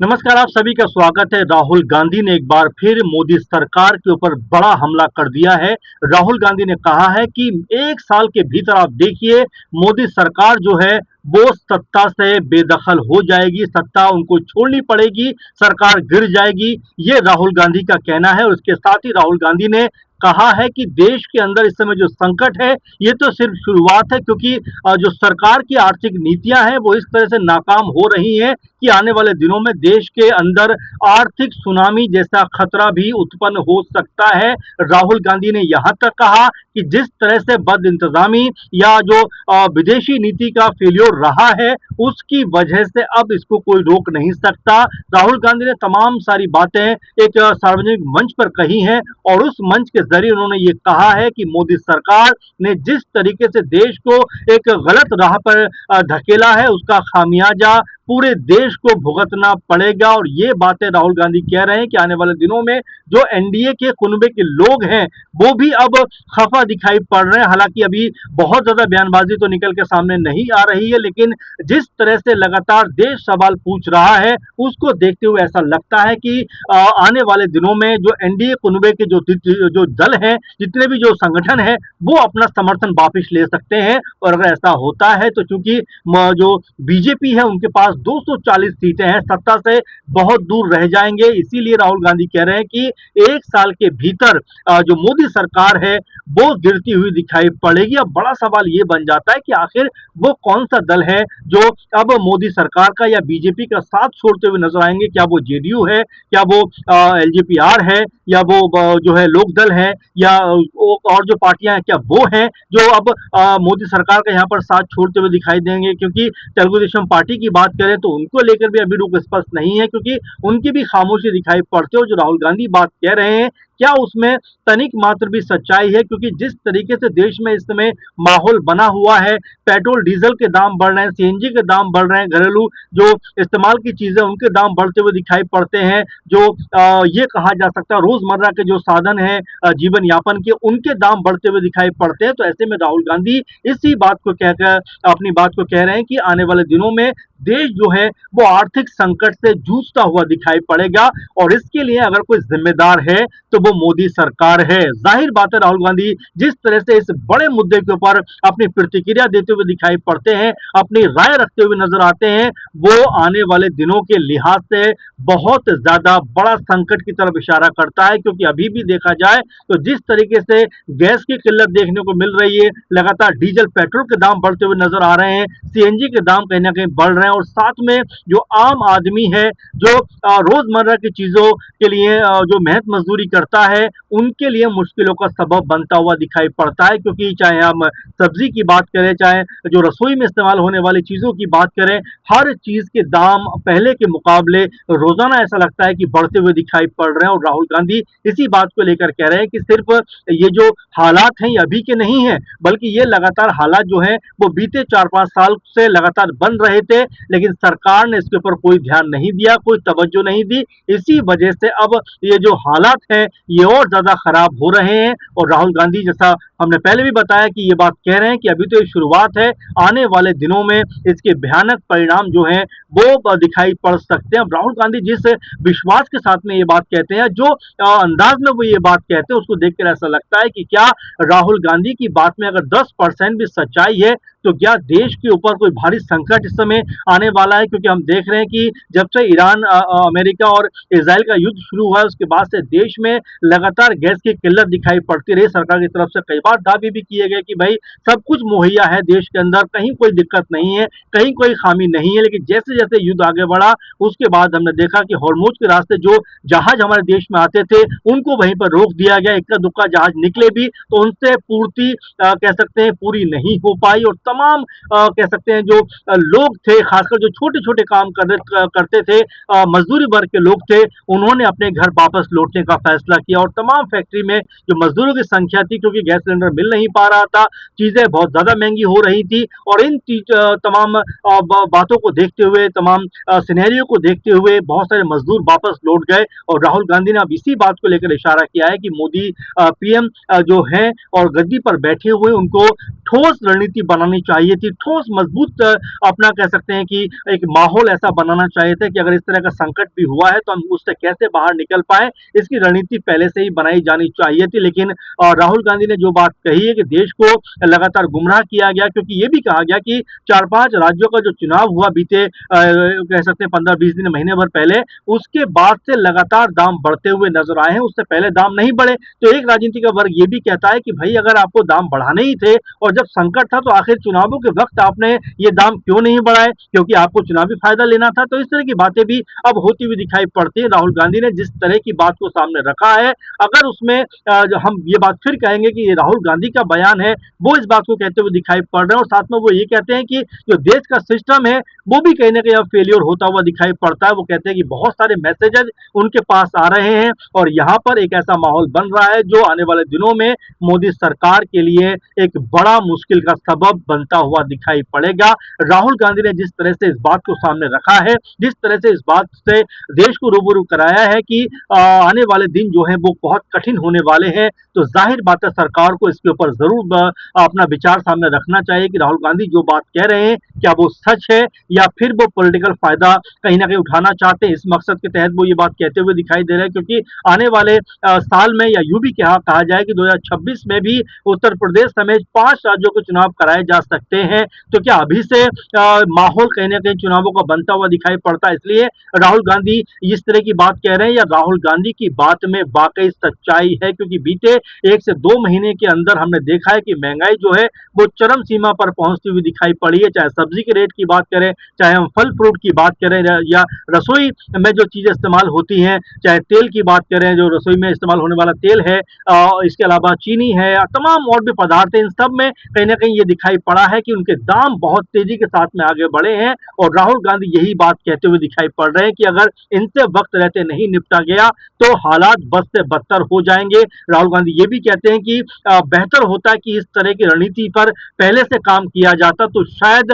नमस्कार, आप सभी का स्वागत है। राहुल गांधी ने एक बार फिर मोदी सरकार के ऊपर बड़ा हमला कर दिया है। राहुल गांधी ने कहा है कि 1 साल के भीतर आप देखिए मोदी सरकार जो है वो सत्ता से बेदखल हो जाएगी, सत्ता उनको छोड़नी पड़ेगी, सरकार गिर जाएगी। ये राहुल गांधी का कहना है और उसके साथ ही राहुल गांधी ने कहा है कि देश के अंदर इस समय जो संकट है ये तो सिर्फ शुरुआत है, क्योंकि जो सरकार की आर्थिक नीतियां हैं वो इस तरह से नाकाम हो रही हैं कि आने वाले दिनों में देश के अंदर आर्थिक सुनामी जैसा खतरा भी उत्पन्न हो सकता है। राहुल गांधी ने यहां तक कहा कि जिस तरह से बद इंतजामी या जो विदेशी नीति का फेल्योर रहा है उसकी वजह से अब इसको कोई रोक नहीं सकता। राहुल गांधी ने तमाम सारी बातें एक सार्वजनिक मंच पर कही हैं और उस मंच के जरिए उन्होंने ये कहा है कि मोदी सरकार ने जिस तरीके से देश को एक गलत राह पर धकेला है उसका खामियाजा पूरे देश को भुगतना पड़ेगा। और ये बातें राहुल गांधी कह रहे हैं कि आने वाले दिनों में जो एनडीए के कुनबे के लोग हैं वो भी अब खफा दिखाई पड़ रहे हैं। हालांकि अभी बहुत ज्यादा बयानबाजी तो निकल के सामने नहीं आ रही है, लेकिन जिस तरह से लगातार देश सवाल पूछ रहा है उसको देखते हुए ऐसा लगता है कि आने वाले दिनों में जो एनडीए कुनबे के जो दल हैं, जितने भी जो संगठन है वो अपना समर्थन वापस ले सकते हैं। और अगर ऐसा होता है तो चूंकि जो बीजेपी है उनके पास 240 सीटें हैं, सत्ता से बहुत दूर रह जाएंगे। इसीलिए राहुल गांधी कह रहे हैं कि 1 साल के भीतर जो मोदी सरकार है वो गिरती हुई दिखाई पड़ेगी। अब बड़ा सवाल ये बन जाता है कि आखिर वो कौन सा दल है जो अब मोदी सरकार का या बीजेपी का साथ छोड़ते हुए नजर आएंगे। क्या वो जेडीयू है, क्या वो एलजेपीआर है, या वो जो है लोक दल है, या और जो पार्टियां हैं क्या वो हैं जो अब मोदी सरकार का यहाँ पर साथ छोड़ते हुए दिखाई देंगे। क्योंकि तेलुगु देशम पार्टी की बात करें तो उनको लेकर भी अभी रुख स्पष्ट नहीं है, क्योंकि उनकी भी खामोशी दिखाई पड़ती है। और जो राहुल गांधी बात कह रहे हैं क्या उसमें तनिक मात्र भी सच्चाई है, क्योंकि जिस तरीके से देश में इस समय माहौल बना हुआ है, पेट्रोल डीजल के दाम बढ़ रहे हैं, सीएनजी के दाम बढ़ रहे हैं, घरेलू जो इस्तेमाल की चीजें उनके दाम बढ़ते हुए दिखाई पड़ते हैं, जो ये कहा जा सकता है रोजमर्रा के जो साधन है जीवन यापन के उनके दाम बढ़ते हुए दिखाई पड़ते हैं। तो ऐसे में राहुल गांधी इसी बात को कहकर अपनी बात को कह रहे हैं कि आने वाले दिनों में देश जो है वो आर्थिक संकट से जूझता हुआ दिखाई पड़ेगा और इसके लिए अगर कोई जिम्मेदार है तो वो मोदी सरकार है। जाहिर बात है राहुल गांधी जिस तरह से इस बड़े मुद्दे के ऊपर अपनी प्रतिक्रिया देते हुए दिखाई पड़ते हैं, अपनी राय रखते हुए नजर आते हैं, वो आने वाले दिनों के लिहाज से बहुत ज्यादा बड़ा संकट की तरफ इशारा करता है। क्योंकि अभी भी देखा जाए तो जिस तरीके से गैस की किल्लत देखने को मिल रही है, लगातार डीजल पेट्रोल के दाम बढ़ते हुए नजर आ रहे हैं, सीएनजी के दाम कहीं ना कहीं बढ़ रहे हैं, और साथ में जो आम आदमी है जो रोजमर्रा की चीजों के लिए जो मेहनत मजदूरी करता है उनके लिए मुश्किलों का सबब बनता हुआ दिखाई पड़ता है। क्योंकि चाहे हम सब्जी की बात करें, चाहे जो रसोई में इस्तेमाल होने वाली चीजों की बात करें, हर चीज के दाम पहले के मुकाबले रोजाना ऐसा लगता है कि बढ़ते हुए दिखाई पड़ रहे हैं। और राहुल गांधी इसी बात को लेकर कह रहे हैं कि सिर्फ ये जो हालात हैं ये अभी के नहीं है, बल्कि ये लगातार हालात जो हैं वो बीते 4-5 साल से लगातार बन रहे थे, लेकिन सरकार ने इसके ऊपर कोई ध्यान नहीं दिया, कोई तवज्जो नहीं दी। इसी वजह से अब ये जो हालात हैं ये और ज्यादा खराब हो रहे हैं। और राहुल गांधी जैसा हमने पहले भी बताया कि ये बात कह रहे हैं कि अभी तो ये शुरुआत है, आने वाले दिनों में इसके भयानक परिणाम जो हैं वो दिखाई पड़ सकते हैं। अब राहुल गांधी जिस विश्वास के साथ में ये बात कहते हैं, जो अंदाज में वो ये बात कहते हैं, उसको देखकर ऐसा लगता है कि क्या राहुल गांधी की बात में अगर 10% भी सच्चाई है तो क्या देश के ऊपर कोई भारी संकट इस समय आने वाला है। क्योंकि हम देख रहे हैं कि जब से ईरान अमेरिका और इसराइल का युद्ध शुरू हुआ है उसके बाद से देश में लगातार गैस की किल्लत दिखाई पड़ती रही। सरकार की तरफ से कई बार दावे भी किए गए कि भाई सब कुछ मुहैया है देश के अंदर, कहीं कोई दिक्कत नहीं है, कहीं कोई खामी नहीं है। लेकिन जैसे जैसे युद्ध आगे बढ़ा उसके बाद हमने देखा कि हॉर्मुज के रास्ते जो जहाज हमारे देश में आते थे उनको वहीं पर रोक दिया गया। इक्का दुक्का जहाज निकले भी तो उनसे पूर्ति कह सकते हैं पूरी नहीं हो पाई, और तमाम कह सकते हैं जो लोग थे, खासकर जो छोटे छोटे काम करते थे, मजदूरी वर्ग के लोग थे, उन्होंने अपने घर वापस लौटने का फैसला किया। और तमाम फैक्ट्री में जो मजदूरों की संख्या थी, क्योंकि गैस सिलेंडर सिलेंडर मिल नहीं पा रहा था, चीजें बहुत ज्यादा महंगी हो रही थी और इन तमाम बातों को देखते हुए, तमाम सिनेरियो को देखते हुए बहुत सारे मजदूर वापस लौट गए और राहुल गांधी ने अब इसी बात को लेकर इशारा किया है कि मोदी पीएम जो हैं और गद्दी पर बैठे हुए उनको ठोस रणनीति बनानी चाहिए थी, ठोस मजबूत अपना कह सकते हैं कि एक माहौल ऐसा बनाना चाहिए था कि अगर इस तरह का संकट भी हुआ है तो हम उससे कैसे बाहर निकल पाए, इसकी रणनीति पहले से ही बनाई जानी चाहिए थी। लेकिन राहुल गांधी ने जो बात कही है कि देश को लगातार गुमराह किया गया, क्योंकि ये भी कहा गया कि 4-5 राज्यों का जो चुनाव हुआ बीते कह सकते हैं 15-20 दिन, महीने भर पहले, उसके बाद से लगातार दाम बढ़ते हुए नजर आए हैं, उससे पहले दाम नहीं बढ़े। तो एक राजनीति का वर्ग ये भी कहता है कि भाई अगर आपको दाम बढ़ाने ही थे और जब संकट था तो आखिर चुनावों के वक्त आपने ये दाम क्यों नहीं बढ़ाए, क्योंकि आपको चुनावी फायदा लेना था। तो इस तरह की बातें भी अब होती हुई दिखाई पड़ती है। राहुल गांधी ने जिस तरह की बात को सामने रखा है, अगर उसमें हम ये बात फिर कहेंगे कि ये राहुल गांधी का बयान है, वो इस बात को कहते हुए दिखाई पड़ रहे हैं और साथ में वो ये कहते हैं कि जो देश का सिस्टम है वो भी कहीं ना कहीं अब फेलियर होता हुआ दिखाई पड़ता है। वो कहते हैं कि बहुत सारे मैसेजेस उनके पास आ रहे हैं और यहाँ पर एक ऐसा माहौल बन रहा है जो आने वाले दिनों में मोदी सरकार के लिए एक बड़ा मुश्किल का सबब बनता हुआ दिखाई पड़ेगा। राहुल गांधी ने जिस तरह से इस बात को सामने रखा है, जिस तरह से इस बात से देश को रूबरू कराया है कि आने वाले दिन जो है वो बहुत कठिन होने वाले हैं, तो जाहिर बात है सरकार को इसके ऊपर जरूर अपना विचार सामने रखना चाहिए कि राहुल गांधी जो बात कह रहे हैं क्या वो सच है या फिर वो पॉलिटिकल फायदा कहीं ना कहीं उठाना चाहते हैं। इस मकसद के तहत वो ये बात कहते हुए दिखाई दे रहे हैं, क्योंकि आने वाले साल में या यूं भी कहा जाए कि 2026 में भी उत्तर प्रदेश समेत 5 राज्यों के चुनाव कराए जा सकते हैं। तो क्या अभी से माहौल कहीं ना कहीं चुनावों का बनता हुआ दिखाई पड़ता है, इसलिए राहुल गांधी इस तरह की बात कह रहे हैं, या राहुल गांधी की बात में वाकई सच्चाई है? क्योंकि बीते 1 से 2 महीने के अंदर हमने देखा है कि महंगाई जो है वो चरम सीमा पर पहुंचती हुई दिखाई पड़ी है। चाहे सब्जी के रेट की बात करें, चाहे हम फल फ्रूट की बात करें, या रसोई में जो चीजें इस्तेमाल होती हैं, चाहे तेल की बात करें, जो रसोई में इस्तेमाल होने वाला तेल है, इसके अलावा चीनी है, तमाम और भी पदार्थ हैं, इन सब में कहीं ना कहीं ये दिखाई पड़ा है कि उनके दाम बहुत तेजी के साथ में आगे बढ़े हैं और राहुल गांधी यही बात कहते हुए दिखाई पड़ रहे हैं कि अगर इनसे वक्त रहते नहीं निपटा गया तो हालात बद से बदतर हो जाएंगे। राहुल गांधी ये भी कहते हैं कि बेहतर होता है कि इस तरह की रणनीति पर पहले से काम किया जाता तो शायद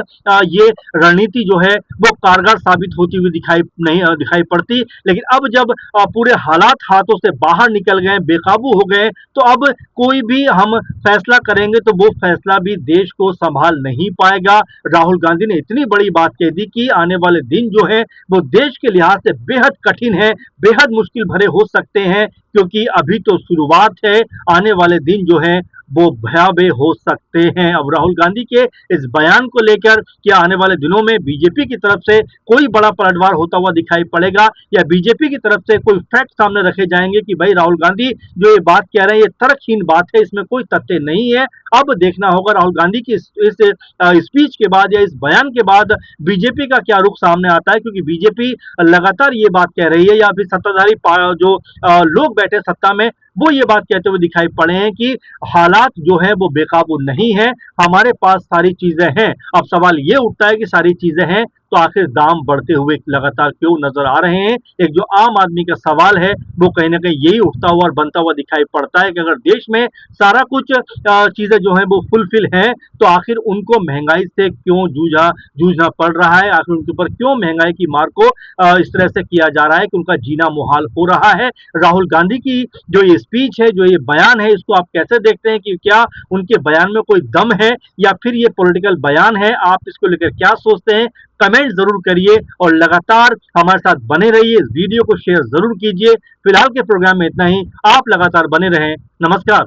ये रणनीति जो है वो कारगर साबित होती हुई दिखाई पड़ती। लेकिन अब जब पूरे हालात हाथों से बाहर निकल गए, बेकाबू हो गए, तो अब कोई भी हम फैसला करेंगे तो वो फैसला भी देश को संभाल नहीं पाएगा। राहुल गांधी ने इतनी बड़ी बात कह दी कि आने वाले दिन जो है वो देश के लिहाज से बेहद कठिन है, बेहद मुश्किल भरे हो सकते हैं, क्योंकि अभी तो शुरुआत है, आने वाले दिन जो है वो भयावह हो सकते हैं। अब राहुल गांधी के इस बयान को लेकर क्या आने वाले दिनों में बीजेपी की तरफ से कोई बड़ा पलटवार होता हुआ दिखाई पड़ेगा, या बीजेपी की तरफ से कोई फैक्ट सामने रखे जाएंगे कि भाई राहुल गांधी जो ये बात कह रहे हैं ये तर्कहीन बात है, इसमें कोई तथ्य नहीं है। अब देखना होगा राहुल गांधी की इस स्पीच के बाद या इस बयान के बाद बीजेपी का क्या रुख सामने आता है, क्योंकि बीजेपी लगातार ये बात कह रही है, या फिर सत्ताधारी जो लोग बैठे सत्ता में वो ये बात कहते हुए दिखाई पड़े हैं कि हालात जो है वो बेकाबू नहीं है, हमारे पास सारी चीजें हैं। अब सवाल ये उठता है कि सारी चीजें हैं तो आखिर दाम बढ़ते हुए लगातार क्यों नजर आ रहे हैं? एक जो आम आदमी का सवाल है वो कहीं ना कहीं यही उठता हुआ और बनता हुआ दिखाई पड़ता है कि अगर देश में सारा कुछ चीजें जो है वो फुलफिल हैं तो आखिर उनको महंगाई से क्यों जूझना पड़ रहा है, आखिर उनके ऊपर क्यों महंगाई की मार को इस तरह से किया जा रहा है कि उनका जीना मुहाल हो रहा है। राहुल गांधी की जो ये स्पीच है, जो ये बयान है, इसको आप कैसे देखते हैं कि क्या उनके बयान में कोई दम है या फिर ये पॉलिटिकल बयान है? आप इसको लेकर क्या सोचते हैं? कमेंट जरूर करिए और लगातार हमारे साथ बने रहिए। इस वीडियो को शेयर जरूर कीजिए। फिलहाल के प्रोग्राम में इतना ही, आप लगातार बने रहें। नमस्कार।